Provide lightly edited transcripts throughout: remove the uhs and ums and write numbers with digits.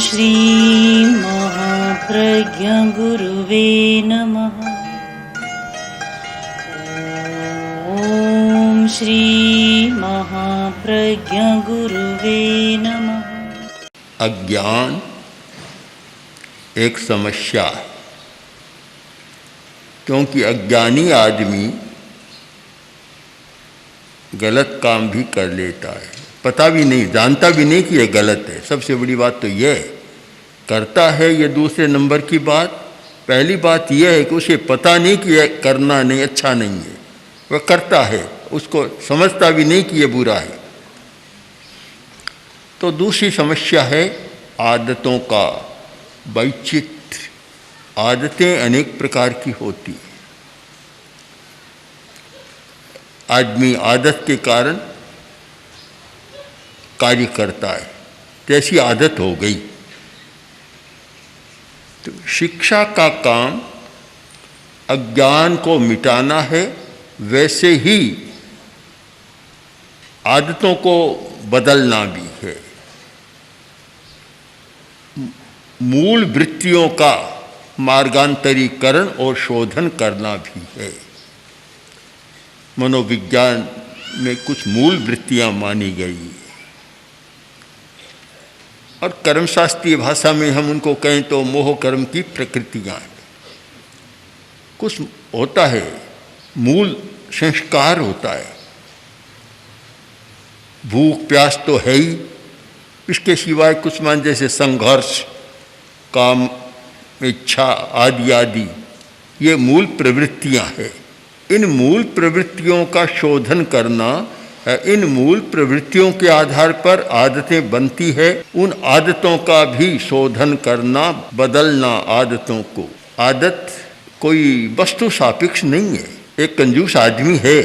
श्री महाप्रज्ञ गुरुवे नमः। ओम श्री महाप्रज्ञ गुरुवे नमः। अज्ञान एक समस्या है, क्योंकि अज्ञानी आदमी गलत काम भी कर लेता है, पता भी नहीं, जानता भी नहीं कि यह गलत है। सबसे बड़ी बात तो यह है, करता है ये दूसरे नंबर की बात। पहली बात यह है कि उसे पता नहीं कि यह करना नहीं अच्छा नहीं है, वह करता है, उसको समझता भी नहीं कि यह बुरा है। तो दूसरी समस्या है आदतों का वैचित्र्य। आदतें अनेक प्रकार की होती हैं। आदमी आदत के कारण कार्य करता है, जैसी आदत हो गई। तो शिक्षा का काम अज्ञान को मिटाना है, वैसे ही आदतों को बदलना भी है। मूल वृत्तियों का मार्गांतरीकरण और शोधन करना भी है। मनोविज्ञान में कुछ मूल वृत्तियां मानी गई है, और कर्मशास्त्रीय भाषा में हम उनको कहें तो मोह कर्म की प्रकृतियां हैं। कुछ होता है, मूल संस्कार होता है। भूख प्यास तो है ही, इसके सिवाय कुछ मान जैसे संघर्ष, काम, इच्छा आदि आदि, ये मूल प्रवृत्तियां हैं। इन मूल प्रवृत्तियों का शोधन करना, इन मूल प्रवृत्तियों के आधार पर आदतें बनती है। उन आदतों का भी शोधन करना, बदलना आदतों को। आदत कोई वस्तु सापेक्ष नहीं है। एक कंजूस आदमी है,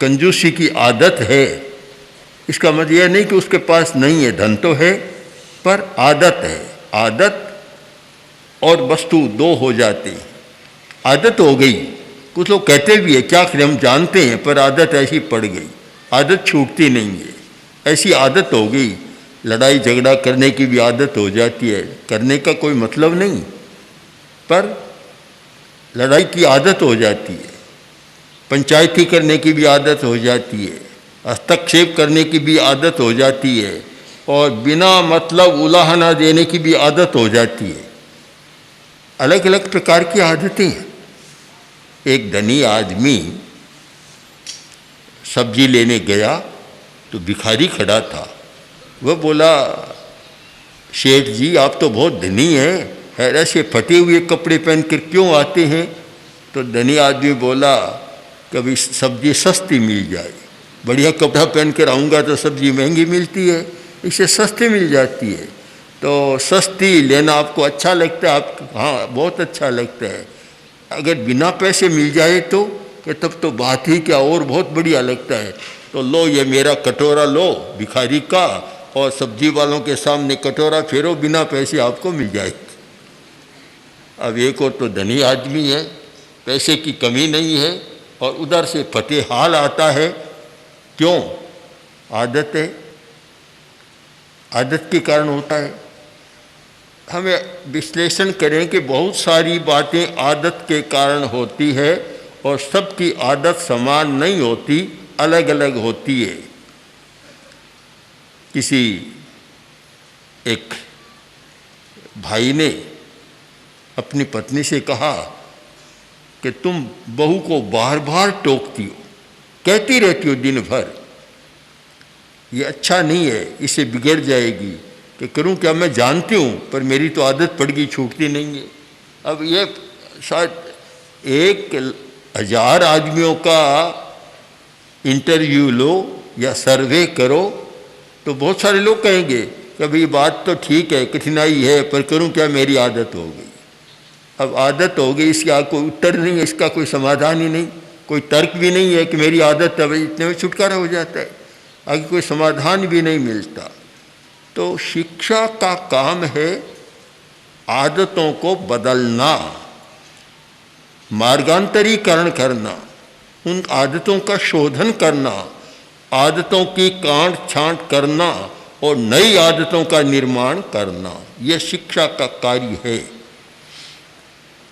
कंजूसी की आदत है, इसका मतलब यह नहीं कि उसके पास नहीं है, धन तो है, पर आदत है। आदत और वस्तु दो हो जाते हैं। आदत हो गई, कुछ लोग कहते भी है क्या करें, हम जानते हैं, पर आदत ऐसी पड़ गई, आदत छूटती नहीं है। ऐसी आदत हो गई, लड़ाई झगड़ा करने की भी आदत हो जाती है, करने का कोई मतलब नहीं, पर लड़ाई की आदत हो जाती है। पंचायती करने की भी आदत हो जाती है, हस्तक्षेप करने की भी आदत हो जाती है, और बिना मतलब उलाहना देने की भी आदत हो जाती है। अलग अलग प्रकार की आदतें हैं। एक धनी आदमी सब्जी लेने गया तो भिखारी खड़ा था। वह बोला, शेठ जी आप तो बहुत धनी हैं, ऐसे फटे हुए कपड़े पहन कर क्यों आते हैं? तो धनी आदमी बोला, कभी सब्जी सस्ती मिल जाए, बढ़िया कपड़ा पहन कर आऊँगा तो सब्जी महंगी मिलती है, इसे सस्ती मिल जाती है। तो सस्ती लेना आपको अच्छा लगता है? आप हाँ, बहुत अच्छा लगता है। अगर बिना पैसे मिल जाए तो कि तब तो बात ही क्या, और बहुत बढ़िया लगता है। तो लो ये मेरा कटोरा लो भिखारी का, और सब्जी वालों के सामने कटोरा फेरो, बिना पैसे आपको मिल जाएगी। अब एक और तो धनी आदमी है, पैसे की कमी नहीं है, और उधर से फटे हाल आता है। क्यों? आदत है, आदत के कारण होता है। हमें विश्लेषण करें कि बहुत सारी बातें आदत के कारण होती है, और सबकी आदत समान नहीं होती, अलग अलग होती है। किसी एक भाई ने अपनी पत्नी से कहा कि तुम बहू को बार बार टोकती हो, कहती रहती हो दिन भर, ये अच्छा नहीं है, इससे बिगड़ जाएगी। कि करूं क्या, मैं जानती हूं, पर मेरी तो आदत पड़ गई, छूटती नहीं है। अब ये शायद 1000 आदमियों का इंटरव्यू लो या सर्वे करो तो बहुत सारे लोग कहेंगे कि भाई बात तो ठीक है, कठिनाई है, पर करूं क्या, मेरी आदत हो गई। अब आदत हो गई, इसका कोई उत्तर नहीं है, इसका कोई समाधान ही नहीं, कोई तर्क भी नहीं है कि मेरी आदत है, इतने में छुटकारा हो जाता है, आगे कोई समाधान भी नहीं मिलता। तो शिक्षा का काम है आदतों को बदलना, मार्गांतरीकरण करना, उन आदतों का शोधन करना, आदतों की काट छांट करना, और नई आदतों का निर्माण करना, यह शिक्षा का कार्य है।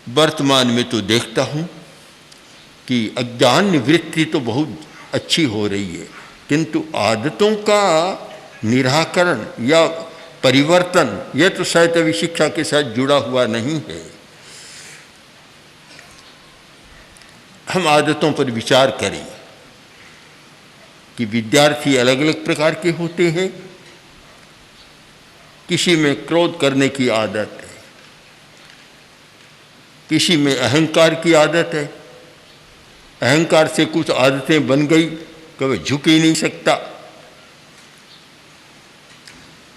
वर्तमान में तो देखता हूँ कि अज्ञान निवृत्ति तो बहुत अच्छी हो रही है, किंतु आदतों का निराकरण या परिवर्तन यह तो शायद अभी शिक्षा के साथ जुड़ा हुआ नहीं है। हम आदतों पर विचार करें कि विद्यार्थी अलग अलग प्रकार के होते हैं। किसी में क्रोध करने की आदत है, किसी में अहंकार की आदत है, अहंकार से कुछ आदतें बन गई, कभी झुक ही नहीं सकता।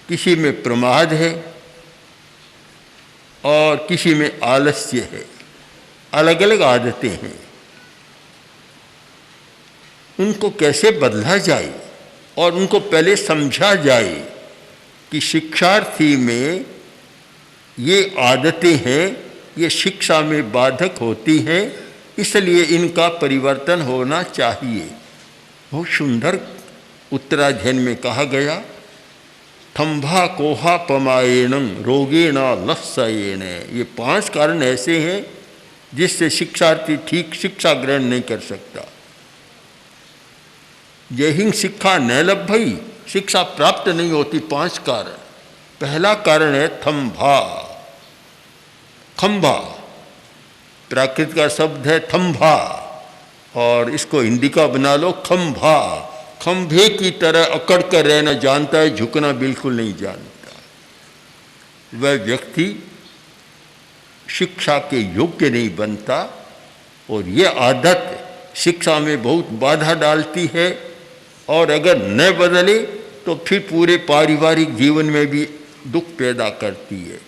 किसी में प्रमाद है और किसी में आलस्य है। अलग अलग आदतें हैं, उनको कैसे बदला जाए और उनको पहले समझा जाए कि शिक्षार्थी में ये आदतें हैं, ये शिक्षा में बाधक होती हैं, इसलिए इनका परिवर्तन होना चाहिए। बहुत सुंदर उत्तराध्ययन में कहा गया, ठंभा कोहा पमायेनं रोगेण लस्सयेन। ये 5 कारण ऐसे हैं जिससे शिक्षार्थी ठीक शिक्षा ग्रहण नहीं कर सकता। यही शिक्षा न लभ्यई, शिक्षा प्राप्त नहीं होती। 5 कारण। पहला कारण है थंभा, खंभा। प्राकृत का शब्द है थंभा और इसको हिंदी का बना लो खंभा। खंभे की तरह अकड़ कर रहना जानता है, झुकना बिल्कुल नहीं जानता। वह व्यक्ति शिक्षा के योग्य नहीं बनता और यह आदत शिक्षा में बहुत बाधा डालती है और अगर न बदले तो फिर पूरे पारिवारिक जीवन में भी दुख पैदा करती है।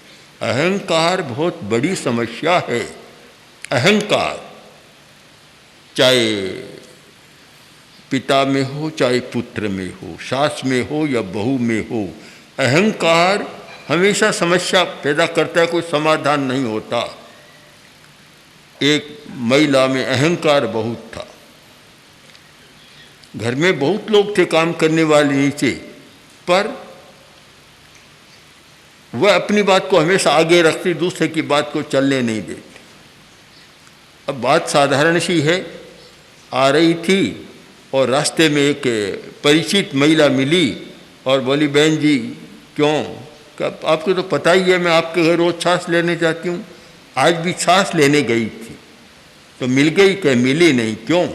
अहंकार बहुत बड़ी समस्या है। अहंकार चाहे पिता में हो, चाहे पुत्र में हो, सास में हो या बहू में हो, अहंकार हमेशा समस्या पैदा करता है, कोई समाधान नहीं होता। एक महिला में अहंकार बहुत था। घर में बहुत लोग थे काम करने वाले नीचे, पर वह अपनी बात को हमेशा आगे रखती, दूसरे की बात को चलने नहीं देती। अब बात साधारण सी है, आ रही थी और रास्ते में एक परिचित महिला मिली और बोली, बहन जी क्यों? आपको तो पता ही है मैं आपके घर रोज छाछ लेने जाती हूँ, आज भी छाछ लेने गई थी तो मिल गई? क्या मिली नहीं? क्यों?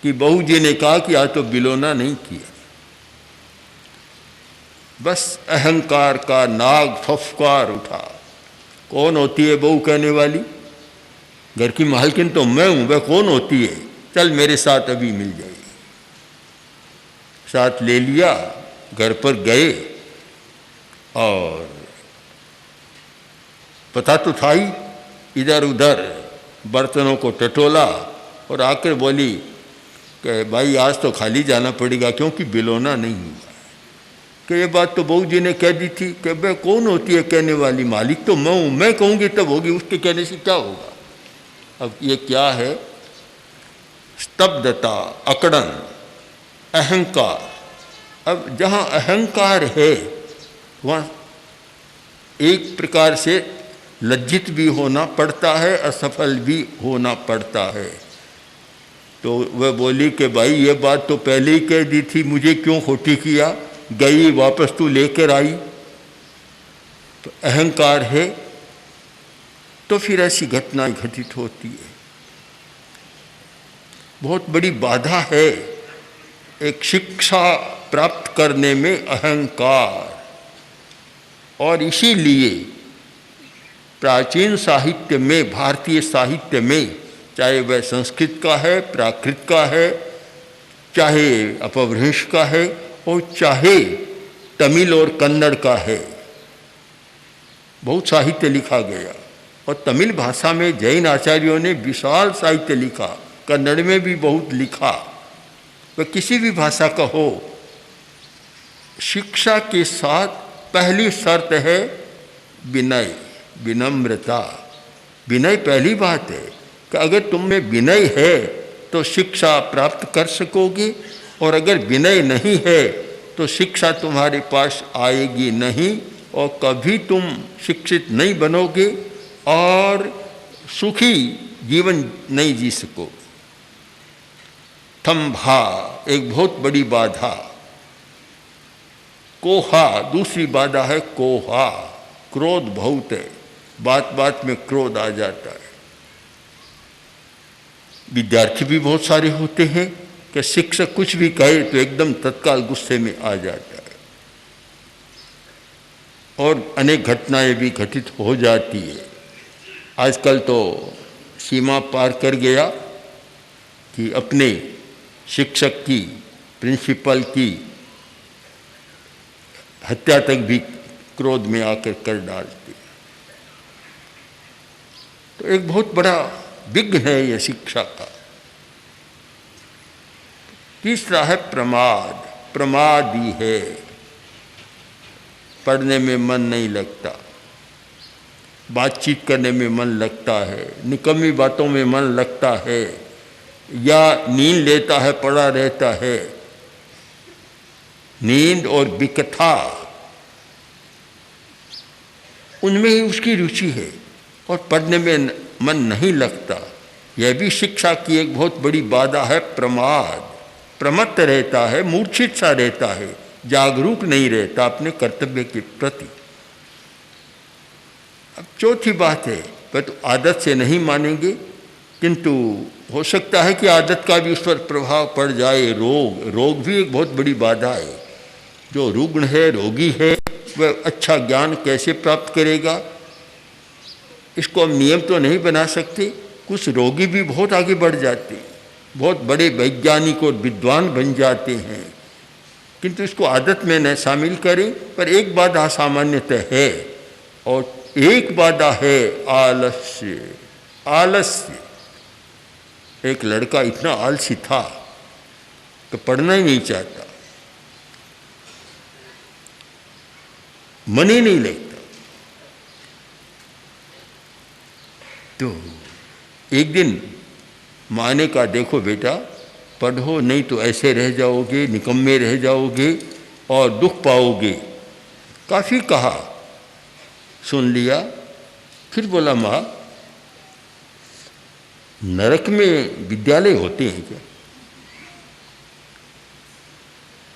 कि बहू जी ने कहा कि आज तो बिलोना नहीं किया। बस अहंकार का नाग फफकार उठा। कौन होती है बहू कहने वाली? घर की मालकिन तो मैं हूं, वह कौन होती है? चल मेरे साथ अभी मिल जाएगी। साथ ले लिया, घर पर गए और पता तो था ही, इधर उधर बर्तनों को टटोला और आकर बोली कि भाई आज तो खाली जाना पड़ेगा क्योंकि बिलोना नहीं हुआ। कि ये बात तो बहू जी ने कह दी थी। कि भाई कौन होती है कहने वाली? मालिक तो मैं हूँ, मैं कहूँगी तब होगी, उसके कहने से क्या होगा? अब ये क्या है? स्तब्धता, अकड़न, अहंकार। अब जहाँ अहंकार है वहाँ एक प्रकार से लज्जित भी होना पड़ता है, असफल भी होना पड़ता है। तो वह बोली कि भाई ये बात तो पहले ही कह दी थी, मुझे क्यों खोटी किया? गई वापस तू लेकर आई। तो अहंकार है तो फिर ऐसी घटनाएं घटित होती है। बहुत बड़ी बाधा है एक शिक्षा प्राप्त करने में अहंकार। और इसीलिए प्राचीन साहित्य में, भारतीय साहित्य में, चाहे वह संस्कृत का है, प्राकृत का है, चाहे अपभ्रंश का है और चाहे तमिल और कन्नड़ का है, बहुत साहित्य लिखा गया। और तमिल भाषा में जैन आचार्यों ने विशाल साहित्य लिखा, कन्नड़ में भी बहुत लिखा। वह किसी भी भाषा का हो, शिक्षा के साथ पहली शर्त है विनय, विनम्रता। विनय पहली बात है कि अगर तुम में विनय है तो शिक्षा प्राप्त कर सकोगे, और अगर विनय नहीं है तो शिक्षा तुम्हारे पास आएगी नहीं और कभी तुम शिक्षित नहीं बनोगे और सुखी जीवन नहीं जी सको। थम्भा एक बहुत बड़ी बाधा, कोहा दूसरी बाधा है कोहा, क्रोध बहुत है, बात बात में क्रोध आ जाता है। विद्यार्थी भी बहुत सारे होते हैं कि शिक्षक कुछ भी कहे तो एकदम तत्काल गुस्से में आ जाता है और अनेक घटनाएं भी घटित हो जाती है। आजकल तो सीमा पार कर गया कि अपने शिक्षक की, प्रिंसिपल की हत्या तक भी क्रोध में आकर कर डालती है। तो एक बहुत बड़ा विघ्न है यह शिक्षा का। तीसरा है प्रमाद, प्रमादी है, पढ़ने में मन नहीं लगता, बातचीत करने में मन लगता है, निकम्मी बातों में मन लगता है, या नींद लेता है, पड़ा रहता है। नींद और विकथा उनमें ही उसकी रुचि है और पढ़ने में मन नहीं लगता। यह भी शिक्षा की एक बहुत बड़ी बाधा है। प्रमाद, प्रमत्त रहता है, मूर्छित सा रहता है, जागरूक नहीं रहता अपने कर्तव्य के प्रति। अब चौथी बात है, वह तो आदत से नहीं मानेंगे, किंतु हो सकता है कि आदत का भी उस पर प्रभाव पड़ जाए। रोग भी एक बहुत बड़ी बाधा है। जो रुग्ण है, रोगी है, वह अच्छा ज्ञान कैसे प्राप्त करेगा? इसको हम नियम तो नहीं बना सकते। कुछ रोगी भी बहुत आगे बढ़ जाते हैं, बहुत बड़े वैज्ञानिक और विद्वान बन जाते हैं, किंतु इसको आदत में न शामिल करें। पर एक बाधा सामान्यतः है और एक बाधा है आलस्य। आलस्य, एक लड़का इतना आलसी था कि पढ़ना ही नहीं चाहता, मन ही नहीं लगता। तो एक दिन माँ ने कहा, देखो बेटा, पढ़ो नहीं तो ऐसे रह जाओगे, निकम्मे रह जाओगे और दुख पाओगे। काफ़ी कहा, सुन लिया। फिर बोला, माँ, नरक में विद्यालय होते हैं क्या?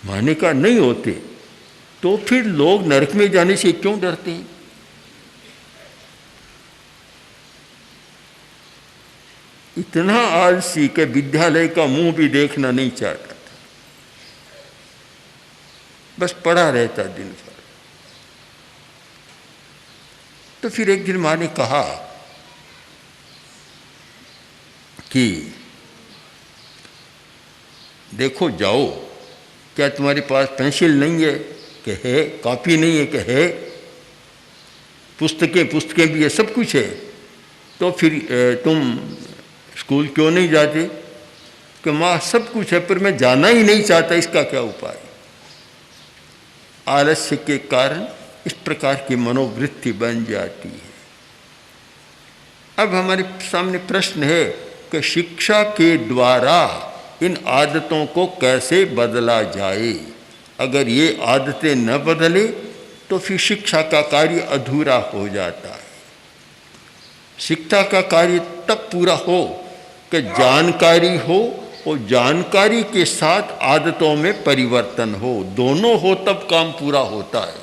माँ ने कहा, नहीं होते। तो फिर लोग नरक में जाने से क्यों डरते हैं? इतना आलसी के विद्यालय का मुंह भी देखना नहीं चाहता था, बस पड़ा रहता दिन भर। तो फिर एक दिन माँ ने कहा कि देखो, जाओ, क्या तुम्हारे पास पेंसिल नहीं है? कि है। कॉपी नहीं है? कि है। पुस्तकें भी है, सब कुछ है। तो फिर तुम स्कूल क्यों नहीं जाते? कि माँ, सब कुछ है पर मैं जाना ही नहीं चाहता, इसका क्या उपाय? आलस्य के कारण इस प्रकार की मनोवृत्ति बन जाती है। अब हमारे सामने प्रश्न है कि शिक्षा के द्वारा इन आदतों को कैसे बदला जाए। अगर ये आदतें न बदले तो फिर शिक्षा का कार्य अधूरा हो जाता है। शिक्षा का कार्य तब पूरा हो कि जानकारी हो और जानकारी के साथ आदतों में परिवर्तन हो, दोनों हो तब काम पूरा होता है।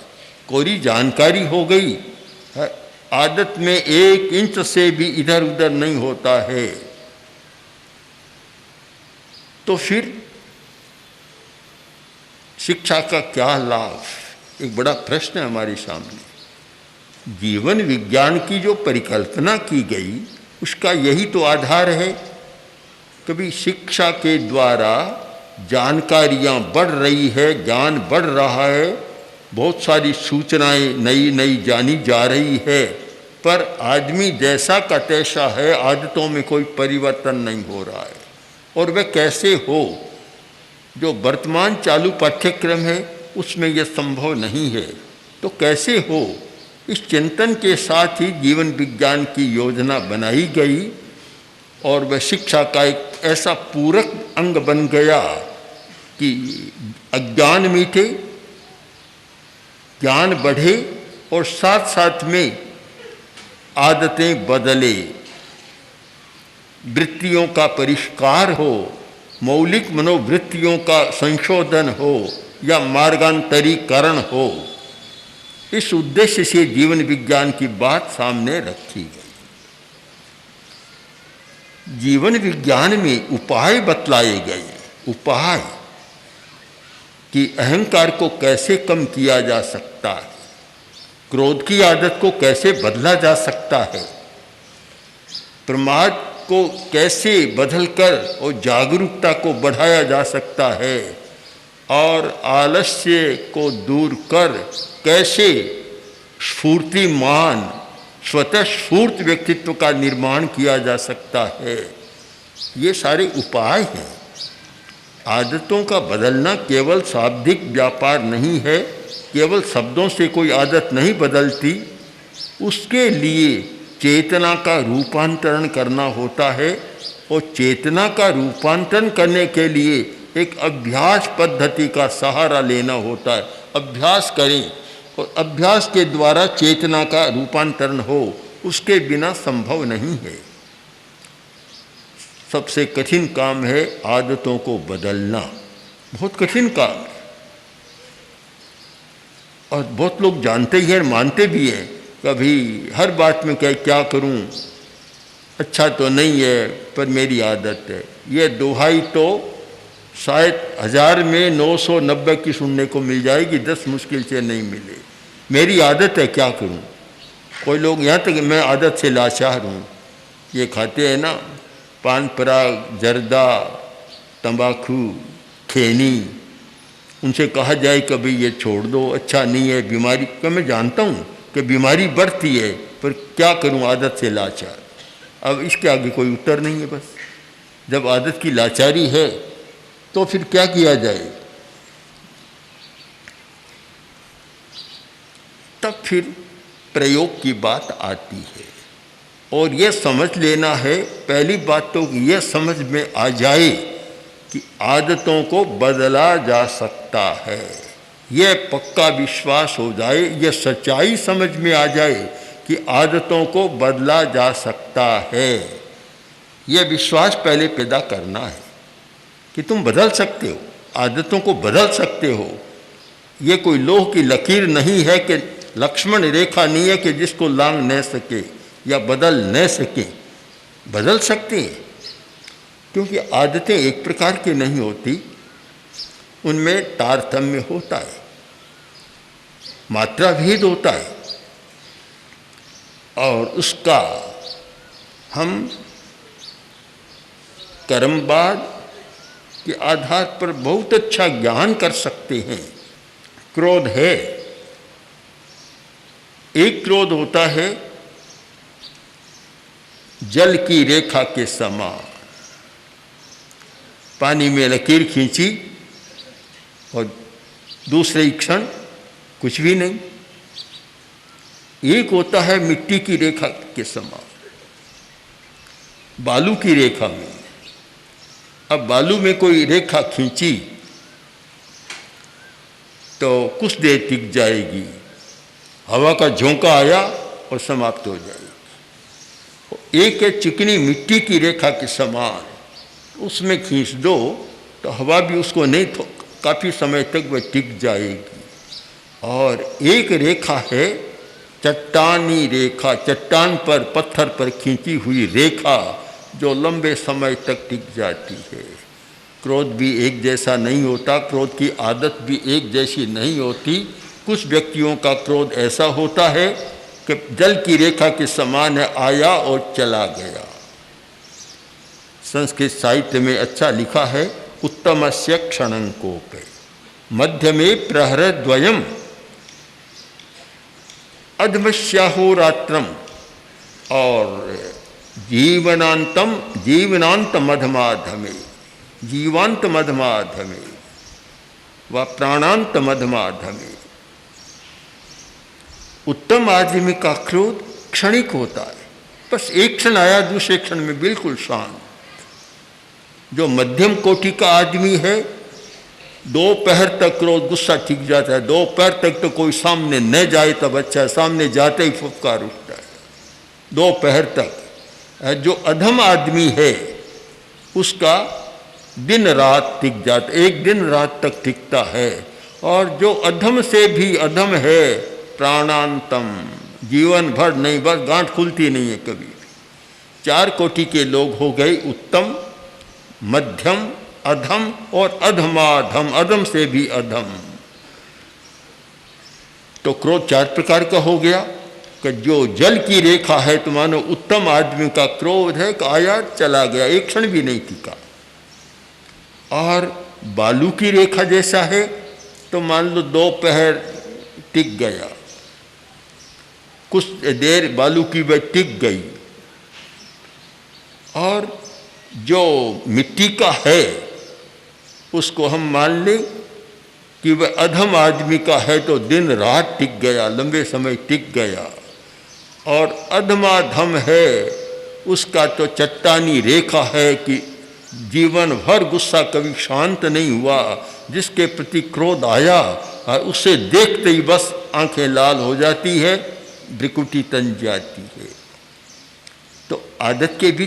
कोई जानकारी हो गई, आदत में 1 इंच से भी इधर उधर नहीं होता है, तो फिर शिक्षा का क्या लाभ? एक बड़ा प्रश्न है हमारे सामने। जीवन विज्ञान की जो परिकल्पना की गई उसका यही तो आधार है। कभी शिक्षा के द्वारा जानकारियाँ बढ़ रही है, ज्ञान बढ़ रहा है, बहुत सारी सूचनाएं नई नई जानी जा रही है, पर आदमी जैसा का तैसा है, आदतों में कोई परिवर्तन नहीं हो रहा है। और वह कैसे हो? जो वर्तमान चालू पाठ्यक्रम है उसमें यह संभव नहीं है, तो कैसे हो? इस चिंतन के साथ ही जीवन विज्ञान की योजना बनाई गई और वह शिक्षा का एक ऐसा पूरक अंग बन गया कि अज्ञान मिटे ज्ञान बढ़े और साथ साथ में आदतें बदले, वृत्तियों का परिष्कार हो, मौलिक मनोवृत्तियों का संशोधन हो या मार्गांतरीकरण हो। इस उद्देश्य से जीवन विज्ञान की बात सामने रखी गई। जीवन विज्ञान में उपाय बतलाए गए, उपाय कि अहंकार को कैसे कम किया जा सकता है, क्रोध की आदत को कैसे बदला जा सकता है, प्रमाद को कैसे बदलकर और जागरूकता को बढ़ाया जा सकता है, और आलस्य को दूर कर कैसे स्फूर्तिमान स्वतः स्फूर्त व्यक्तित्व का निर्माण किया जा सकता है। ये सारे उपाय हैं। आदतों का बदलना केवल शाब्दिक व्यापार नहीं है, केवल शब्दों से कोई आदत नहीं बदलती, उसके लिए चेतना का रूपांतरण करना होता है, और चेतना का रूपांतरण करने के लिए एक अभ्यास पद्धति का सहारा लेना होता है। अभ्यास करें और अभ्यास के द्वारा चेतना का रूपांतरण हो, उसके बिना संभव नहीं है। सबसे कठिन काम है आदतों को बदलना, बहुत कठिन काम है। और बहुत लोग जानते ही हैं, मानते भी हैं। कभी हर बात में क्या करूं, अच्छा तो नहीं है पर मेरी आदत है। ये दोहाई तो शायद 1000 में 990 की सुनने को मिल जाएगी, 10 मुश्किल से नहीं मिले। मेरी आदत है, क्या करूं। कोई लोग यहाँ तक मैं आदत से लाचार हूँ, ये खाते हैं ना पान पराग, जर्दा, तंबाकू, खैनी, उनसे कहा जाए कभी ये छोड़ दो, अच्छा नहीं है, बीमारी का मैं जानता हूँ कि बीमारी बढ़ती है, पर क्या करूँ, आदत से लाचार। अब इसके आगे कोई उत्तर नहीं है। बस जब आदत की लाचारी है तो फिर क्या किया जाए। तब फिर प्रयोग की बात आती है, और यह समझ लेना है, पहली बात तो यह समझ में आ जाए कि आदतों को बदला जा सकता है। यह पक्का विश्वास हो जाए, यह सच्चाई समझ में आ जाए कि आदतों को बदला जा सकता है। यह विश्वास पहले पैदा करना है कि तुम बदल सकते हो, आदतों को बदल सकते हो। ये कोई लोह की लकीर नहीं है, कि लक्ष्मण रेखा नहीं है कि जिसको लांघ न सके या बदल न सके। बदल सकते हैं, क्योंकि आदतें एक प्रकार की नहीं होती, उनमें तारतम्य होता है, मात्रा भेद होता है, और उसका हम कर्मवाद के आधार पर बहुत अच्छा ज्ञान कर सकते हैं। क्रोध है, एक क्रोध होता है जल की रेखा के समान, पानी में लकीर खींची और दूसरे ही क्षण कुछ भी नहीं। एक होता है मिट्टी की रेखा के समान, बालू की रेखा में। अब बालू में कोई रेखा खींची तो कुछ देर टिक जाएगी, हवा का झोंका आया और समाप्त हो जाएगी। एक है चिकनी मिट्टी की रेखा के समान, उसमें खींच दो तो हवा भी उसको नहीं, काफ़ी समय तक वह टिक जाएगी। और एक रेखा है चट्टानी रेखा, चट्टान पर, पत्थर पर खींची हुई रेखा, जो लंबे समय तक टिक जाती है। क्रोध भी एक जैसा नहीं होता, क्रोध की आदत भी एक जैसी नहीं होती। कुछ व्यक्तियों का क्रोध ऐसा होता है कि जल की रेखा के समान है, आया और चला गया। संस्कृत साहित्य में अच्छा लिखा है, उत्तमस्य क्षणंकोपे मध्यमे प्रहरद्वयम् अधमस्याहोरात्रम और जीवनांत मधमाधमे, जीवांत मधमाधमे व प्राणांत मधमाधमे। उत्तम आदमी का क्रोध क्षणिक होता है, बस एक क्षण आया, दूसरे क्षण में बिल्कुल शांत। जो मध्यम कोटि का आदमी है दोपहर तक क्रोध गुस्सा टिक जाता है, दोपहर तक तो कोई सामने न जाए तब अच्छा है, सामने जाते ही फुफकार उठता है। दोपहर तक जो अधम आदमी है उसका दिन रात टिक जाता, एक दिन रात तक टिकता है। और जो अधम से भी अधम है प्राणांतम, जीवन भर नहीं, बस गांठ खुलती नहीं है कभी भी। 4 कोटि के लोग हो गए, उत्तम, मध्यम, अधम और अधमाधम, अधम से भी अधम। तो क्रोध 4 प्रकार का हो गया कि जो जल की रेखा है तो मानो उत्तम आदमी का क्रोध है कि आया चला गया, एक क्षण भी नहीं टिका। और बालू की रेखा जैसा है तो मान लो दोपहर टिक गया, कुछ देर बालू की वह टिक गई। और जो मिट्टी का है उसको हम मान लें कि वह अधम आदमी का है तो दिन रात टिक गया, लंबे समय टिक गया। और अधमाधम है उसका तो चट्टानी रेखा है कि जीवन भर गुस्सा कभी शांत नहीं हुआ, जिसके प्रति क्रोध आया और उसे देखते ही बस आंखें लाल हो जाती है, भ्रिकुटी तन जाती है। तो आदत के भी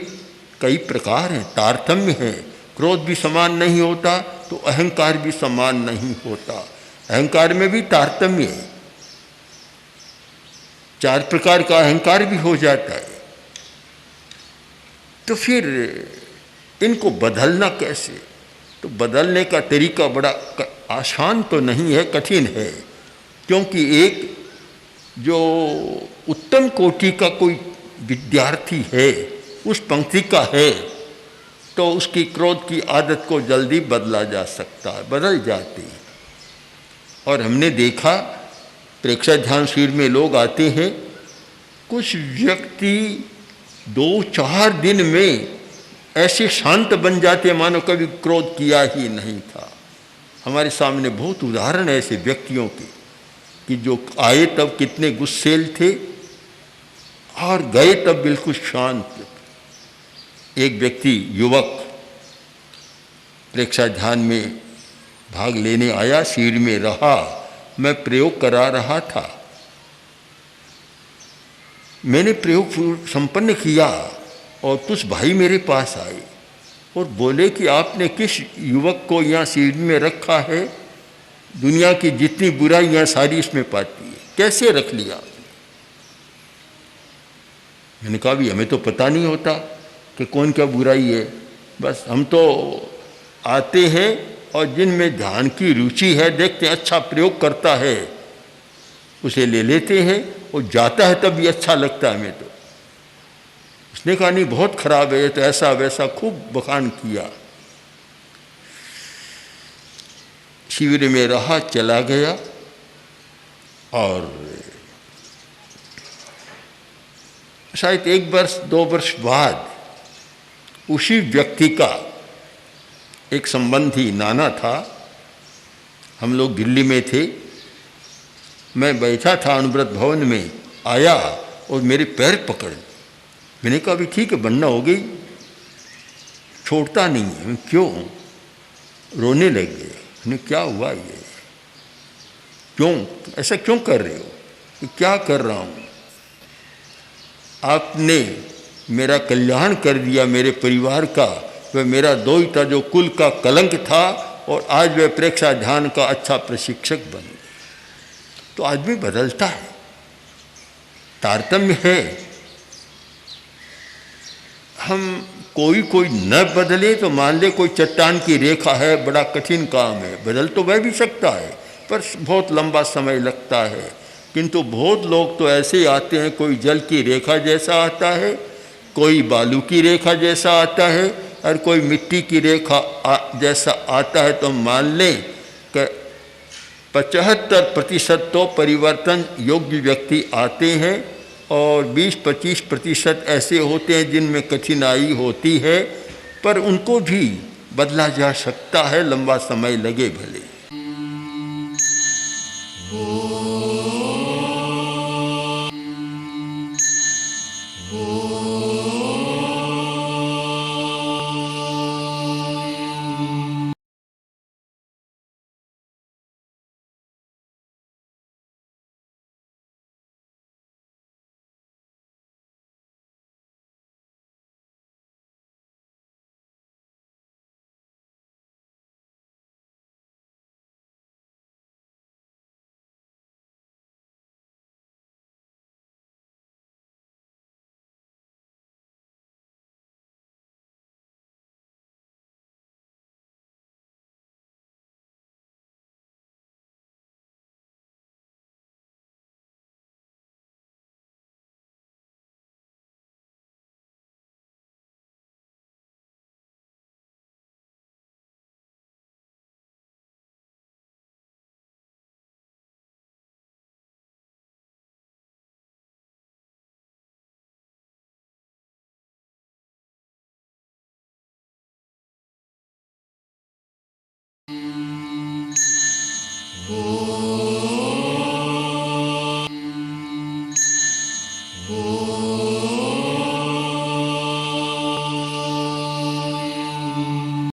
कई प्रकार हैं, तारतम्य है। क्रोध भी समान नहीं होता तो अहंकार भी समान नहीं होता, अहंकार में भी तारतम्य है। 4 प्रकार का अहंकार भी हो जाता है। तो फिर इनको बदलना कैसे? तो बदलने का तरीका बड़ा आसान तो नहीं है, कठिन है। क्योंकि एक जो उत्तम कोटि का कोई विद्यार्थी है, उस पंक्ति का है, तो उसकी क्रोध की आदत को जल्दी बदला जा सकता है, बदल जाती है। और हमने देखा प्रेक्षक ध्यान शिविर में लोग आते हैं, कुछ व्यक्ति 2-4 दिन में ऐसे शांत बन जाते मानो कभी क्रोध किया ही नहीं था। हमारे सामने बहुत उदाहरण है ऐसे व्यक्तियों के कि जो आए तब कितने गुस्सेल थे और गए तब बिल्कुल शांत। एक व्यक्ति युवक प्रेक्षक ध्यान में भाग लेने आया, शिविर में रहा, मैं प्रयोग करा रहा था। मैंने प्रयोग संपन्न किया और कुछ भाई मेरे पास आए और बोले कि आपने किस युवक को यहाँ शिविर में रखा है, दुनिया की जितनी बुराइयाँ सारी इसमें पाती है, कैसे रख लिया? मैंने कहा भी हमें तो पता नहीं होता कि कौन क्या बुराई है, बस हम तो आते हैं और जिनमें ध्यान की रुचि है देखते हैं अच्छा प्रयोग करता है उसे ले लेते हैं, और जाता है तब भी अच्छा लगता है हमें। तो उसने कहा नहीं बहुत खराब है, तो ऐसा वैसा खूब बखान किया। शिविर में रहा, चला गया। और शायद 1 वर्ष 2 वर्ष बाद उसी व्यक्ति का एक संबंधी नाना था, हम लोग दिल्ली में थे, मैं बैठा था अनुव्रत भवन में, आया और मेरे पैर पकड़, मैंने कहा अभी ठीक है बनना हो गई, छोड़ता नहीं है। क्यों? रोने लग गए। मैंने क्या हुआ ये, क्यों ऐसा क्यों कर रहे हो? कि क्या कर रहा हूँ? आपने मेरा कल्याण कर दिया, मेरे परिवार का, वह मेरा दोहिता जो कुल का कलंक था, और आज वह प्रेक्षा ध्यान का अच्छा प्रशिक्षक बन गया। तो आदमी बदलता है, तारतम्य है। हम कोई न बदले तो मान ले कोई चट्टान की रेखा है, बड़ा कठिन काम है, बदल तो वह भी सकता है पर बहुत लंबा समय लगता है। किंतु बहुत लोग तो ऐसे आते हैं, कोई जल की रेखा जैसा आता है, कोई बालू की रेखा जैसा आता है, और कोई मिट्टी की रेखा जैसा आता है। तो मान लें कि 75% तो परिवर्तन योग्य व्यक्ति आते हैं, और 20-25% ऐसे होते हैं जिनमें कठिनाई होती है, पर उनको भी बदला जा सकता है, लंबा समय लगे भले। Oh